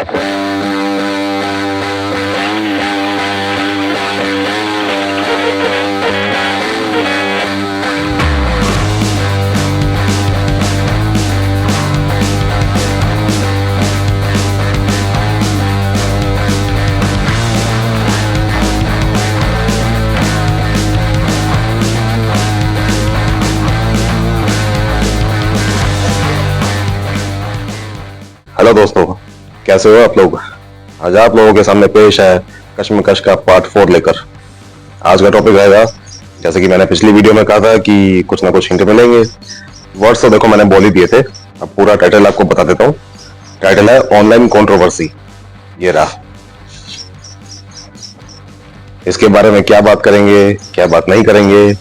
Hello दोस्तों, कैसे हो आप लोग। आज आप लोगों के सामने पेश है कश्मकश का पार्ट 4 लेकर। आज का टॉपिक रहेगा, जैसे कि मैंने पिछली वीडियो में कहा था कि कुछ ना कुछ हिंट मिलेंगे। वर्ड्स तो देखो मैंने बोल ही दिए थे, अब पूरा टाइटल आपको बता देता हूँ। टाइटल है ऑनलाइन कंट्रोवर्सी। ये रहा। इसके बारे में क्या बात करेंगे, क्या बात नहीं करेंगे।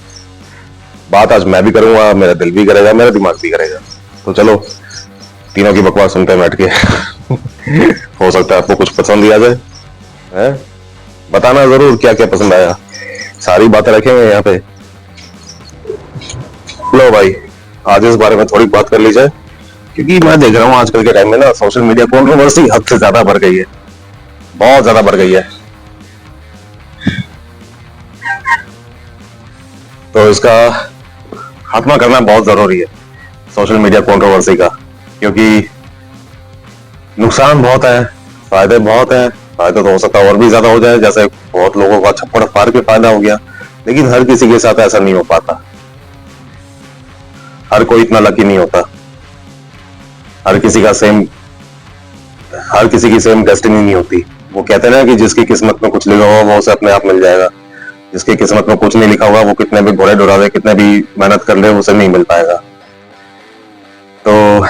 बात आज मैं भी करूंगा, मेरा दिल भी करेगा, मेरा दिमाग भी करेगा। तो चलो तीनों की बकवास सुनते हैं बैठ के। हो सकता है आपको कुछ पसंद ही आ जाए, है? बताना जरूर क्या क्या पसंद आया, सारी बातें रखेंगे यहाँ पे। लो भाई, आज इस बारे में थोड़ी बात कर ली जाए, क्योंकि मैं देख रहा हूँ आजकल के टाइम में ना सोशल मीडिया कंट्रोवर्सी हद से ज्यादा बढ़ गई है, बहुत ज्यादा बढ़ गई है। तो इसका खात्मा करना बहुत जरूरी है, सोशल मीडिया कंट्रोवर्सी का, क्योंकि नुकसान बहुत है, फायदे बहुत है। फायदा तो हो सकता है और भी ज्यादा हो जाए, जैसे बहुत लोगों का छप्पड़ फाड़ के फायदा हो गया, लेकिन हर किसी के साथ ऐसा नहीं हो पाता। हर कोई इतना लकी नहीं होता, हर किसी की सेम डेस्टिनी नहीं होती। वो कहते हैं ना कि जिसकी किस्मत में कुछ लिखा हुआ वो उसे अपने आप मिल जाएगा, जिसकी किस्मत में कुछ नहीं लिखा हुआ वो कितने भी घोड़े डुरा कितने भी मेहनत कर ले उसे नहीं मिल पाएगा। तो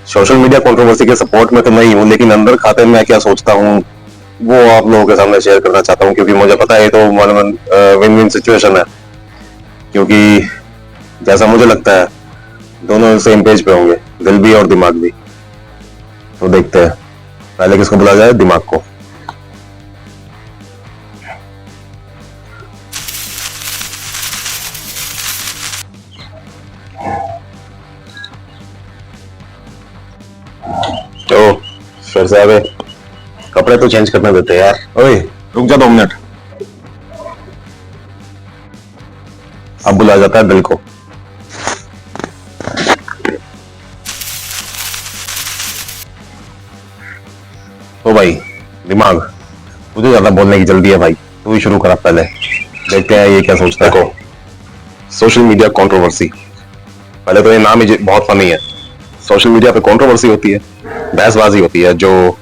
सोशल मीडिया कंट्रोवर्सी के सपोर्ट में तो नहीं हूं, लेकिन अंदर खाते में मैं क्या सोचता हूं वो आप लोगों के सामने शेयर करना चाहता हूं, क्योंकि मुझे पता है ये तो विन विन सिचुएशन है। क्योंकि जैसा मुझे लगता है दोनों सेम पेज पे होंगे, दिल भी और दिमाग भी। तो देखते हैं पहले किसको बुलाया जाए, दिमाग को। तो फिर से आ गए, कपड़े तो चेंज करने देते यार। ओए रुक जा 2 मिनट। अब बुलाया जाता है दिल को। तो भाई दिमाग, तुझे ज्यादा बोलने की जल्दी है भाई, तू ही शुरू करा पहले, देखते हैं ये क्या सोचता है। देखो, सोशल मीडिया कंट्रोवर्सी, पहले तो ये नाम ही बहुत फनी है। सोशल मीडिया पे कंट्रोवर्सी होती है, बहसबाजी होती है, जो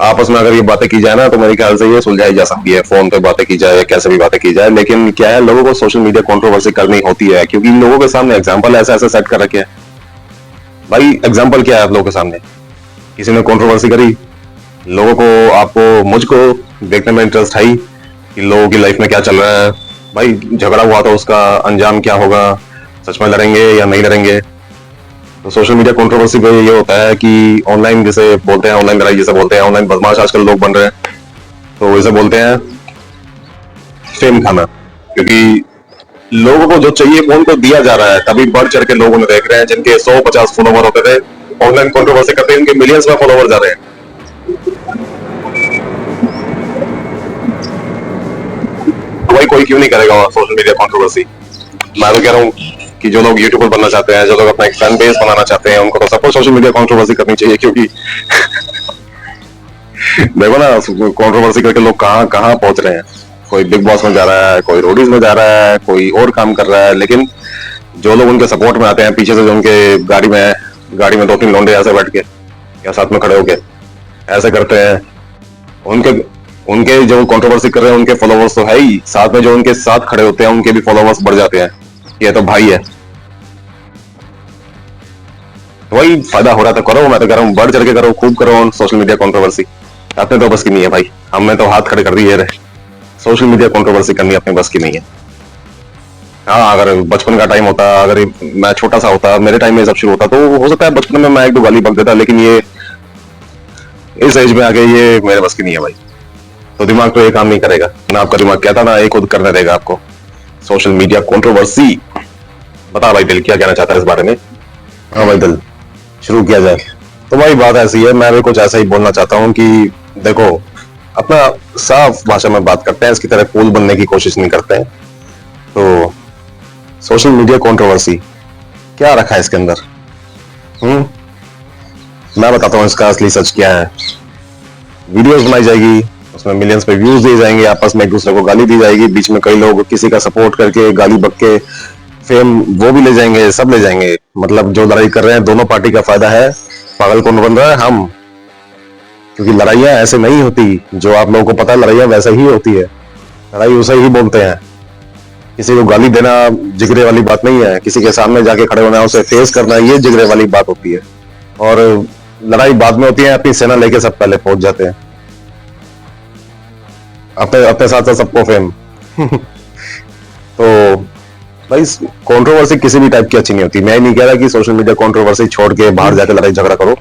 आपस में अगर ये बातें की जाए ना तो मेरे ख्याल से ये सुलझाई जा सकती है। फोन पे बातें की जाए, कैसे भी बातें की जाए, लेकिन क्या है, लोगों को सोशल मीडिया कंट्रोवर्सी करनी होती है, क्योंकि लोगों के सामने एग्जांपल ऐसे ऐसे सेट कर रखे हैं। भाई एग्जांपल क्या है आप लोगों के सामने, किसी ने कंट्रोवर्सी करी, लोगों को, आपको, मुझको देखने में इंटरेस्ट है ही कि लोगों की लाइफ में क्या चल रहा है। भाई झगड़ा हुआ तो उसका अंजाम क्या होगा, सच में लड़ेंगे या नहीं लड़ेंगे। तो सोशल मीडिया कंट्रोवर्सी पे ये होता है कि ऑनलाइन जिसे बोलते हैं, ऑनलाइन लड़ाई जिसे बोलते हैं, ऑनलाइन बदमाश आजकल लोग बन रहे हैं, तो इसे बोलते हैं फेम खाना। क्योंकि लोगों को जो चाहिए वो उनको दिया जा रहा है, तभी बढ़ चढ़ के लोग उन्हें देख रहे हैं। जिनके 100-50 फॉलोवर होते थे, ऑनलाइन कंट्रोवर्सी करते हैं, उनके मिलियंस में फॉलोवर जा रहे हैं। तो भाई कोई क्यों नहीं करेगा सोशल मीडिया कंट्रोवर्सी। मैं तो कह रहा हूँ कि जो लोग यूट्यूबर बनना चाहते हैं, जो लोग अपना एक फैन बेस बनाना चाहते हैं, उनको तो सबको सोशल मीडिया कंट्रोवर्सी करनी चाहिए। क्योंकि देखो ना कंट्रोवर्सी करके लोग कहाँ कहाँ पहुंच रहे हैं। कोई बिग बॉस में जा रहा है, कोई रोडीज में जा रहा है, कोई और काम कर रहा है, लेकिन जो लोग उनके सपोर्ट में आते हैं, पीछे से जो उनके गाड़ी में 2-3 लौंडे ऐसे बैठ के या साथ में खड़े होके ऐसे करते हैं, उनके जो कंट्रोवर्सी कर रहे हैं उनके फॉलोवर्स तो है ही, साथ में जो उनके साथ खड़े होते हैं उनके भी फॉलोवर्स बढ़ जाते हैं। ये तो भाई है, तो वही फायदा हो रहा था, करो। मैं तो कह रहा हूँ बढ़ चढ़ के करो, खूब करो सोशल मीडिया कंट्रोवर्सी। अपने तो बस की नहीं है भाई, हमने तो हाथ खड़े कर दिए रहे। सोशल मीडिया कंट्रोवर्सी करनी अपने बस की नहीं है। हाँ, अगर बचपन का टाइम होता, अगर मैं छोटा सा होता, मेरे टाइम में सब शुरू होता, तो हो सकता है बचपन में मैं 1-2 गाली बक देता, लेकिन ये इस एज में आके ये मेरे बस की नहीं है भाई। तो दिमाग तो ये काम नहीं करेगा ना, आपका दिमाग कहता ना ये खुद करने देगा आपको। सोशल मीडिया कंट्रोवर्सी, बता भाई दिल क्या कहना चाहता है इस बारे में। हाँ भाई दिल, शुरू किया जाए। तो वही बात ऐसी है, मैं भी कुछ ऐसा ही बोलना चाहता हूँ कि देखो, अपना साफ भाषा में बात करते हैं, इसकी तरह कूल बनने की कोशिश नहीं करते हैं। तो सोशल मीडिया कंट्रोवर्सी क्या रखा है इसके अंदर? मैं बताता हूँ इसका असली सच क्या है। वीडियोस बनाई जाएगी, उसमें मिलियंस पे व्यूज दिए जाएंगे, आपस में एक दूसरे को गाली दी जाएगी, बीच में कई लोग किसी का सपोर्ट करके गाली बक के फेम वो भी ले जाएंगे, सब ले जाएंगे। मतलब जो लड़ाई कर रहे हैं दोनों पार्टी का फायदा है, पागल कौन बन रहा है? हम। क्योंकि लड़ाइयां ऐसे नहीं होती जो आप लोगों को पता है, लड़ाइयां वैसे ही होती है। लड़ाई उसे ही बोलते हैं। किसी को गाली देना जिगरे वाली बात नहीं है, किसी के सामने जाके खड़े होना, उसे फेस करना, ये जिगरे वाली बात होती है। और लड़ाई बाद में होती है, अपनी सेना लेके सब पहले पहुंच जाते हैं, अपने अपने साथ साथ सबको फेम। तो भाई कंट्रोवर्सी किसी भी टाइप की अच्छी नहीं होती। मैं नहीं कह रहा कि सोशल मीडिया कंट्रोवर्सी छोड़ के बाहर जाके लड़ाई झगड़ा करो।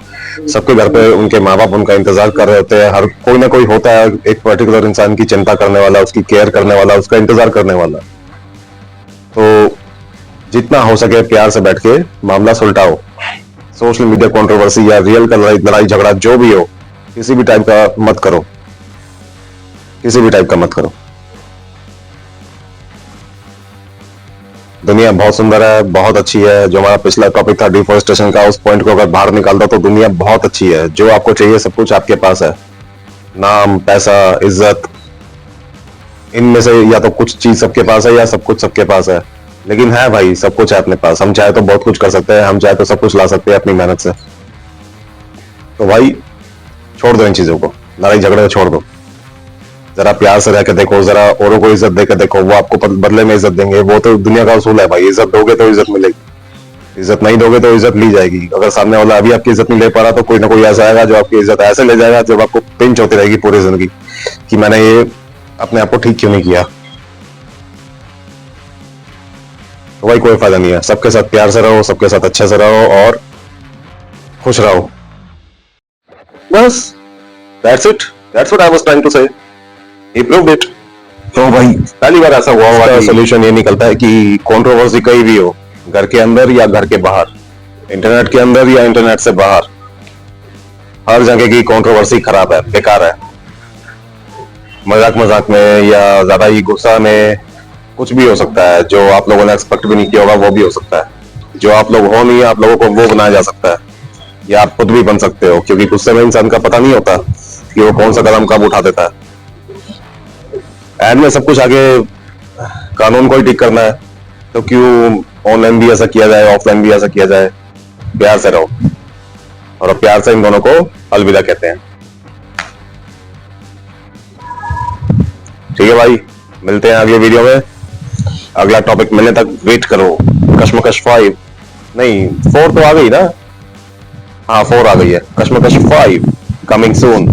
सबके घर पे उनके माँ बाप उनका इंतजार कर रहे होते हैं, हर कोई ना कोई होता है एक पर्टिकुलर इंसान की चिंता करने वाला, उसकी केयर करने वाला, उसका इंतजार करने वाला। तो जितना हो सके प्यार से बैठ के मामला सुलटाओ। सोशल मीडिया कंट्रोवर्सी या रियल का लड़ाई झगड़ा जो भी हो, किसी भी टाइप का मत करो, किसी भी टाइप का मत करो। दुनिया बहुत सुंदर है, बहुत अच्छी है। जो हमारा पिछला टॉपिक था डिफोरेस्टेशन का, उस पॉइंट को अगर बाहर निकाल दो तो दुनिया बहुत अच्छी है। जो आपको चाहिए सब कुछ आपके पास है, नाम, पैसा, इज्जत, इनमें से या तो कुछ चीज सबके पास है या सब कुछ सबके पास है। लेकिन है भाई, सब कुछ है अपने पास। हम चाहे तो बहुत कुछ कर सकते हैं, हम चाहे तो सब कुछ ला सकते हैं अपनी मेहनत से। तो भाई छोड़ दो इन चीजों को, लड़ाई झगड़े छोड़ दो। जरा प्यार से रह के देखो, जरा औरों को इज्जत दे के देखो, वो आपको बदले में इज्जत देंगे। वो तो दुनिया का उसूल है भाई, इज्जत दोगे तो इज्जत मिलेगी, इज्जत नहीं दोगे तो इज्जत ली जाएगी। अगर सामने वाला अभी आपकी इज्जत नहीं ले पा रहा तो कोई ना कोई ऐसा आएगा जो आपकी इज्जत ऐसे ले जाएगा, जब आपको पिंच होती रहेगी पूरी जिंदगी कि मैंने ये अपने आप को ठीक क्यों नहीं किया। तो भाई कोई फायदा नहीं है। सबके साथ प्यार से रहो, सबके साथ अच्छे से रहो और खुश रहो, बस। That's it, that's what I was trying to say. He proved it. तो भाई पहली बार ऐसा हुआ होगा, सोल्यूशन ये निकलता है कि कंट्रोवर्सी कहीं भी हो, घर के अंदर या घर के बाहर, इंटरनेट के अंदर या इंटरनेट से बाहर, हर जगह की कंट्रोवर्सी खराब है, बेकार है। मजाक मजाक में या ज्यादा ही गुस्सा में कुछ भी हो सकता है। जो आप लोगों ने एक्सपेक्ट भी नहीं किया होगा वो भी हो सकता है। जो आप लोग हो नहीं, आप लोगों को वो बनाया जा सकता है, या आप खुद भी बन सकते हो। क्योंकि गुस्से में इंसान का पता नहीं होता कि वो कौन सा कदम कब उठा देता है। एंड में सब कुछ आगे कानून को ही ठीक करना है, तो क्यों ऑनलाइन भी ऐसा किया जाए, ऑफलाइन भी ऐसा किया जाए। प्यार से रहो और प्यार से इन दोनों को अलविदा कहते हैं। ठीक है भाई, मिलते हैं अगले वीडियो में। अगला टॉपिक मिलने तक वेट करो। कश्मकश 5 नहीं 4 तो आ गई ना? हाँ 4 आ गई है। कश्मकश 5 कमिंग सून।